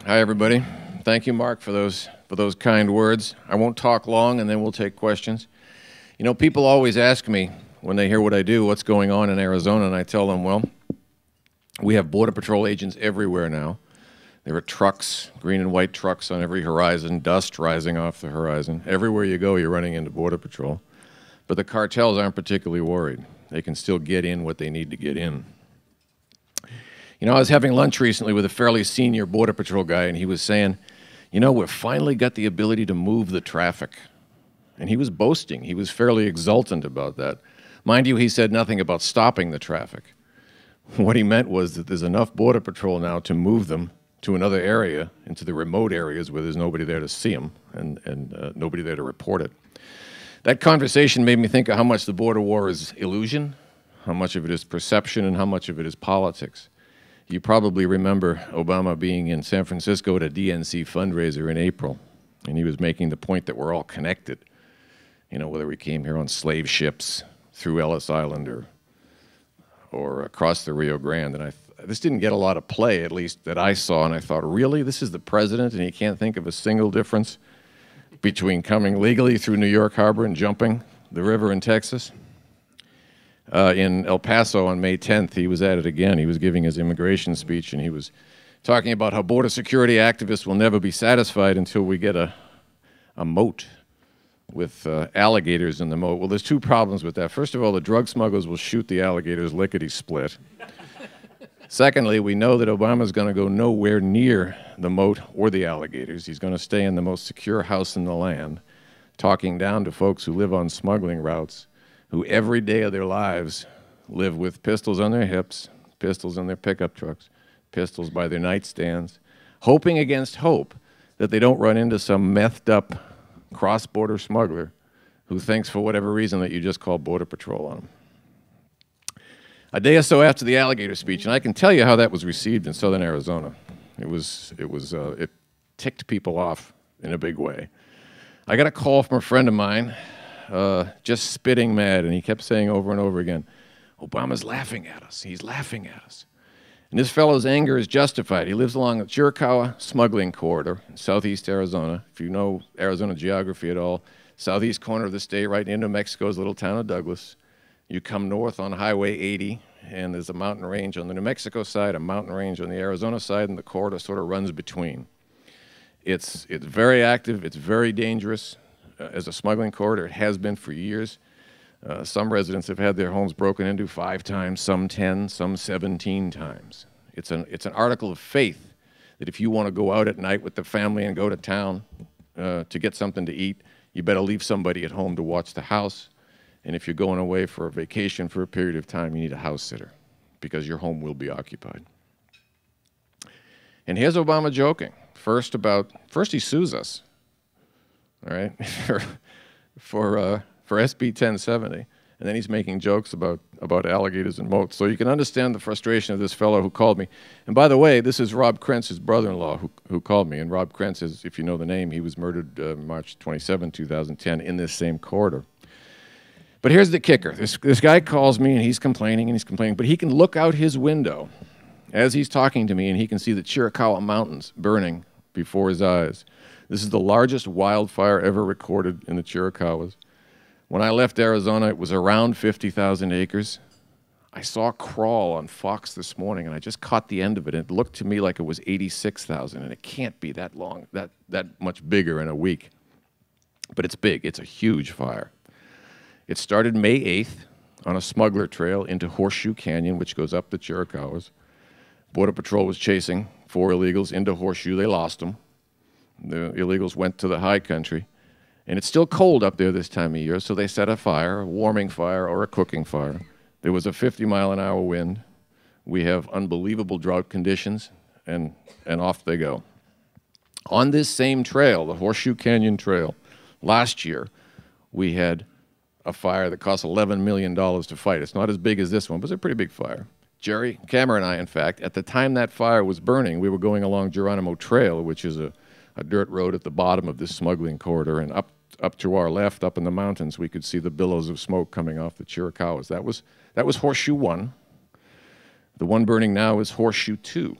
Hi, everybody. Thank you, Mark, for those kind words. I won't talk long, and then we'll take questions. You know, people always ask me when they hear what I do, what's going on in Arizona, and I tell them, well, we have Border Patrol agents everywhere now. There are trucks, green and white trucks on every horizon, dust rising off the horizon. Everywhere you go, you're running into Border Patrol. But the cartels aren't particularly worried. They can still get in what they need to get in. You know, I was having lunch recently with a fairly senior Border Patrol guy, and he was saying, you know, we've finally got the ability to move the traffic. And he was boasting. He was fairly exultant about that. Mind you, he said nothing about stopping the traffic. What he meant was that there's enough Border Patrol now to move them to another area, into the remote areas where there's nobody there to see them and nobody there to report it. That conversation made me think of how much the border war is illusion, how much of it is perception, and how much of it is politics. You probably remember Obama being in San Francisco at a DNC fundraiser in April, and he was making the point that we're all connected. You know, whether we came here on slave ships through Ellis Island or across the Rio Grande. And this didn't get a lot of play, at least that I saw, and I thought, really? This is the president, and he can't think of a single difference between coming legally through New York Harbor and jumping the river in Texas? In El Paso on May 10th, he was at it again. He was giving his immigration speech, and he was talking about how border security activists will never be satisfied until we get a moat with alligators in the moat. Well, there's two problems with that. First of all, the drug smugglers will shoot the alligators lickety-split. Secondly, we know that Obama's going to go nowhere near the moat or the alligators. He's going to stay in the most secure house in the land, talking down to folks who live on smuggling routes, who every day of their lives live with pistols on their hips, pistols on their pickup trucks, pistols by their nightstands, hoping against hope that they don't run into some methed up cross-border smuggler who thinks for whatever reason that you just called Border Patrol on him. A day or so after the alligator speech, and I can tell you how that was received in southern Arizona. It ticked people off in a big way. I got a call from a friend of mine, just spitting mad, and he kept saying over and over again, Obama's laughing at us. He's laughing at us. And this fellow's anger is justified. He lives along the Chiricahua smuggling corridor in southeast Arizona. If you know Arizona geography at all, southeast corner of the state, right into Mexico's little town of Douglas. You come north on Highway 80, and there's a mountain range on the New Mexico side, a mountain range on the Arizona side, and the corridor sort of runs between. It's very active. It's very dangerous as a smuggling corridor. It has been for years. Some residents have had their homes broken into 5 times, some 10, some 17 times. It's an article of faith that if you want to go out at night with the family and go to town to get something to eat, you better leave somebody at home to watch the house. And if you're going away for a vacation for a period of time, you need a house sitter because your home will be occupied. And here's Obama joking. First he sues us, all right, for SB 1070, and then he's making jokes about alligators and moats. So you can understand the frustration of this fellow who called me. And by the way, this is Rob Krentz, his brother-in-law, who called me. And Rob Krentz is, if you know the name, he was murdered March 27, 2010 in this same corridor. But here's the kicker. This guy calls me, and he's complaining, but he can look out his window as he's talking to me, and he can see the Chiricahua Mountains burning before his eyes. This is the largest wildfire ever recorded in the Chiricahuas. When I left Arizona, it was around 50,000 acres. I saw a crawl on Fox this morning, and I just caught the end of it, and it looked to me like it was 86,000, and it can't be that long, that much bigger in a week. But it's big. It's a huge fire. It started May 8th on a smuggler trail into Horseshoe Canyon, which goes up the Chiricahuas. Border Patrol was chasing 4 illegals into Horseshoe. They lost them. The illegals went to the high country. And it's still cold up there this time of year, so they set a fire, a warming fire or a cooking fire. There was a 50-mile-an-hour wind. We have unbelievable drought conditions, and off they go. On this same trail, the Horseshoe Canyon Trail, last year, we had a fire that cost $11 million to fight. It's not as big as this one, but it's a pretty big fire. Jerry Kammer and I, in fact, at the time that fire was burning, we were going along Geronimo Trail, which is a dirt road at the bottom of this smuggling corridor, and up to our left, up in the mountains, we could see the billows of smoke coming off the Chiricahuas. That was Horseshoe 1. The one burning now is Horseshoe 2.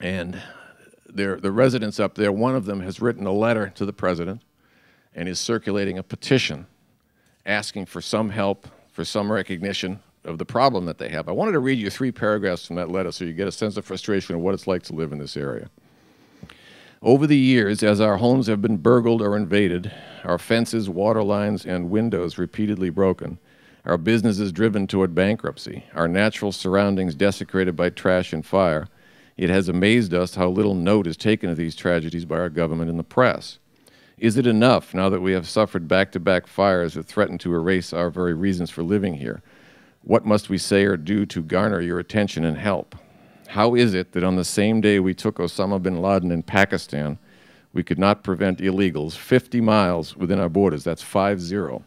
And the residents up there, one of them has written a letter to the president and is circulating a petition asking for some help, for some recognition of the problem that they have. I wanted to read you 3 paragraphs from that letter so you get a sense of frustration of what it's like to live in this area. Over the years, as our homes have been burgled or invaded, our fences, water lines, and windows repeatedly broken, our businesses driven toward bankruptcy, our natural surroundings desecrated by trash and fire, it has amazed us how little note is taken of these tragedies by our government and the press. Is it enough, now that we have suffered back-to-back fires that threaten to erase our very reasons for living here? What must we say or do to garner your attention and help? How is it that on the same day we took Osama bin Laden in Pakistan, we could not prevent illegals 50 miles within our borders, that's 50,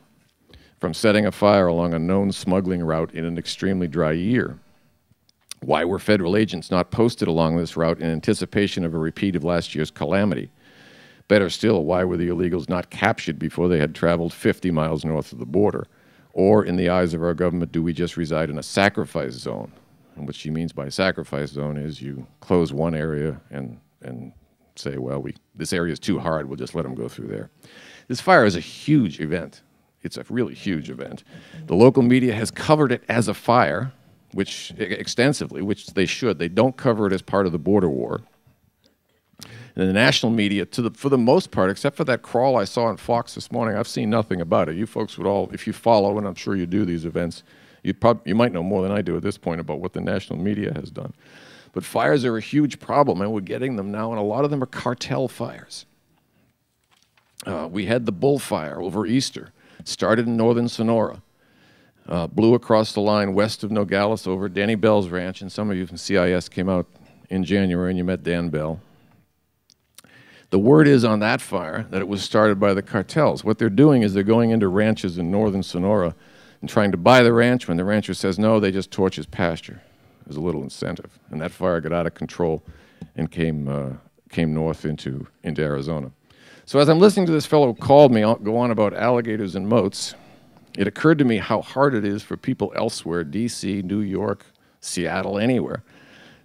from setting a fire along a known smuggling route in an extremely dry year? Why were federal agents not posted along this route in anticipation of a repeat of last year's calamity? Better still, why were the illegals not captured before they had traveled 50 miles north of the border? Or, in the eyes of our government, do we just reside in a sacrifice zone? And what she means by sacrifice zone is you close one area and say, well, this area is too hard, we'll just let them go through there. This fire is a huge event. It's a really huge event. The local media has covered it as a fire, extensively, which they should. They don't cover it as part of the border war. And the national media, for the most part, except for that crawl I saw on Fox this morning, I've seen nothing about it. You folks would all, if you follow, and I'm sure you do these events, you might know more than I do at this point about what the national media has done. But fires are a huge problem, and we're getting them now, and a lot of them are cartel fires. We had the Bull Fire over Easter. It started in northern Sonora. Blew across the line west of Nogales over Danny Bell's ranch, and some of you from CIS came out in January and you met Dan Bell. The word is on that fire that it was started by the cartels. What they're doing is they're going into ranches in northern Sonora and trying to buy the ranch. When the rancher says no, they just torch his pasture. There's a little incentive. And that fire got out of control and came north into Arizona. So as I'm listening to this fellow call me, go on about alligators and moats, it occurred to me how hard it is for people elsewhere, D.C., New York, Seattle, anywhere,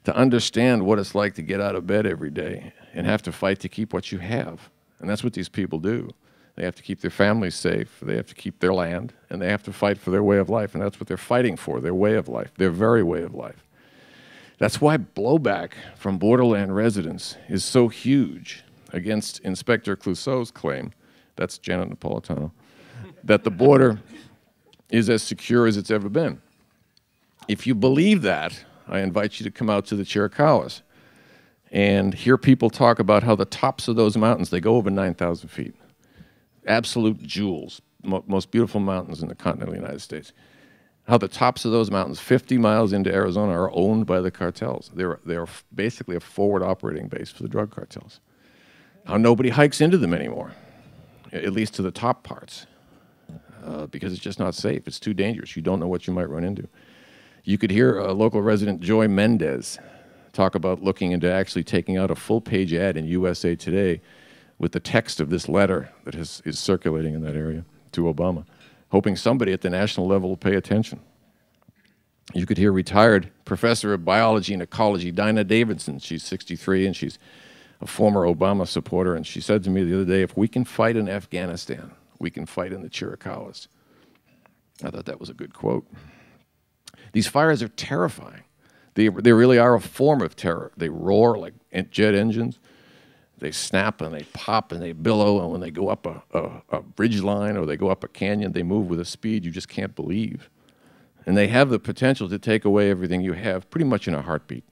to understand what it's like to get out of bed every day and have to fight to keep what you have. And that's what these people do. They have to keep their families safe, they have to keep their land, and they have to fight for their way of life, and that's what they're fighting for, their way of life, their very way of life. That's why blowback from borderland residents is so huge against Inspector Clouseau's claim, that's Janet Napolitano, that the border is as secure as it's ever been. If you believe that, I invite you to come out to the Chiricahuas and hear people talk about how the tops of those mountains, they go over 9,000 feet. Absolute jewels, most beautiful mountains in the continental United States. How the tops of those mountains, 50 miles into Arizona, are owned by the cartels. They're basically a forward operating base for the drug cartels. How nobody hikes into them anymore, at least to the top parts, because it's just not safe. It's too dangerous. You don't know what you might run into. You could hear a local resident, Joy Mendez, talk about looking into actually taking out a full-page ad in USA Today with the text of this letter that is circulating in that area to Obama, hoping somebody at the national level will pay attention. You could hear retired professor of biology and ecology, Dinah Davidson. She's 63 and she's a former Obama supporter, and she said to me the other day, if we can fight in Afghanistan, we can fight in the Chiricahuas. I thought that was a good quote. These fires are terrifying. They really are a form of terror. They roar like jet engines. They snap and they pop and they billow, and when they go up a ridge line or they go up a canyon, they move with a speed you just can't believe. And they have the potential to take away everything you have pretty much in a heartbeat,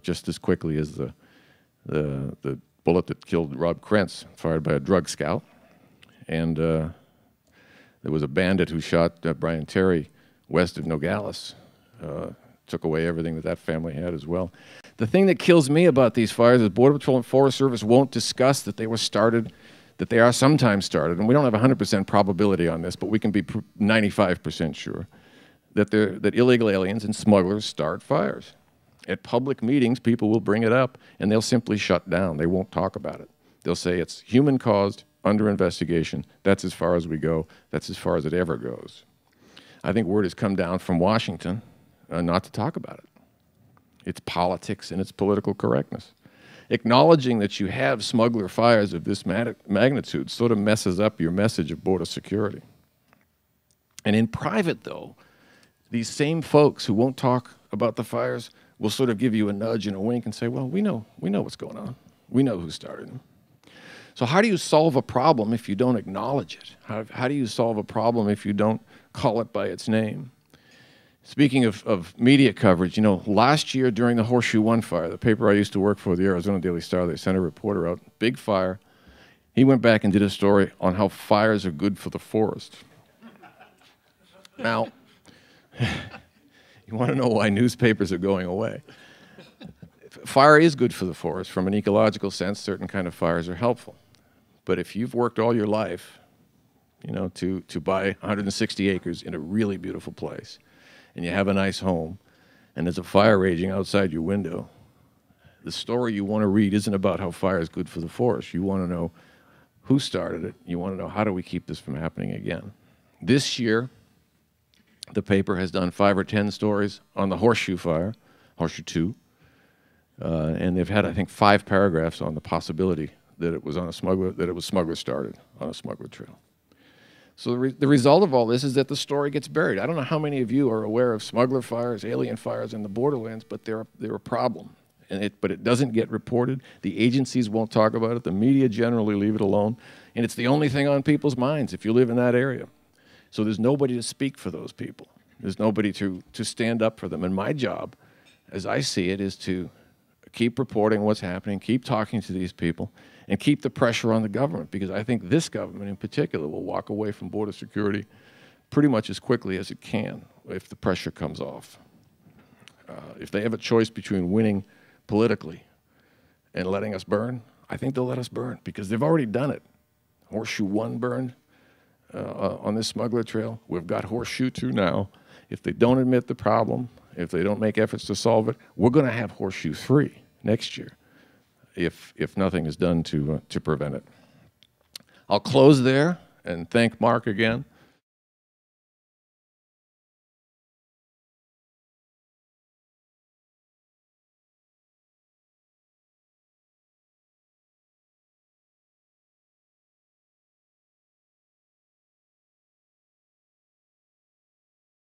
just as quickly as the bullet that killed Rob Krentz, fired by a drug scout. And there was a bandit who shot Brian Terry west of Nogales, took away everything that family had as well. The thing that kills me about these fires is Border Patrol and Forest Service won't discuss that they were started, that they are sometimes started, and we don't have 100% probability on this, but we can be 95% sure, that illegal aliens and smugglers start fires. At public meetings, people will bring it up, and they'll simply shut down. They won't talk about it. They'll say it's human-caused, under investigation. That's as far as we go. That's as far as it ever goes. I think word has come down from Washington not to talk about it. It's politics and it's political correctness. acknowledging that you have smuggler fires of this magnitude sort of messes up your message of border security. And in private, though, these same folks who won't talk about the fires will sort of give you a nudge and a wink and say, well, we know what's going on. We know who started them. So how do you solve a problem if you don't acknowledge it? How do you solve a problem if you don't call it by its name? Speaking of media coverage, you know, last year during the Horseshoe One fire, the paper I used to work for, the Arizona Daily Star, they sent a reporter out, big fire. He went back and did a story on how fires are good for the forest. Now, you want to know why newspapers are going away. Fire is good for the forest. From an ecological sense, certain kind of fires are helpful. But if you've worked all your life, you know, to buy 160 acres in a really beautiful place, and you have a nice home, and there's a fire raging outside your window, the story you want to read isn't about how fire is good for the forest. You want to know who started it. You want to know, how do we keep this from happening again? This year, the paper has done 5 or 10 stories on the Horseshoe fire, Horseshoe 2, and they've had, I think, 5 paragraphs on the possibility that it was on a smuggler, that it was smuggler started on a smuggler trail. So the result of all this is that the story gets buried. I don't know how many of you are aware of smuggler fires, alien fires in the borderlands, but they're a problem. But it doesn't get reported. The agencies won't talk about it. The media generally leave it alone. And it's the only thing on people's minds if you live in that area. So there's nobody to speak for those people. There's nobody to stand up for them. And my job, as I see it, is to keep reporting what's happening, keep talking to these people, and keep the pressure on the government, because I think this government in particular will walk away from border security pretty much as quickly as it can if the pressure comes off. If they have a choice between winning politically and letting us burn, I think they'll let us burn, because they've already done it. Horseshoe 1 burned on this smuggler trail. We've got Horseshoe 2 now. If they don't admit the problem, if they don't make efforts to solve it, we're going to have Horseshoe 3 next year if nothing is done to prevent it. I'll close there and thank Mark again.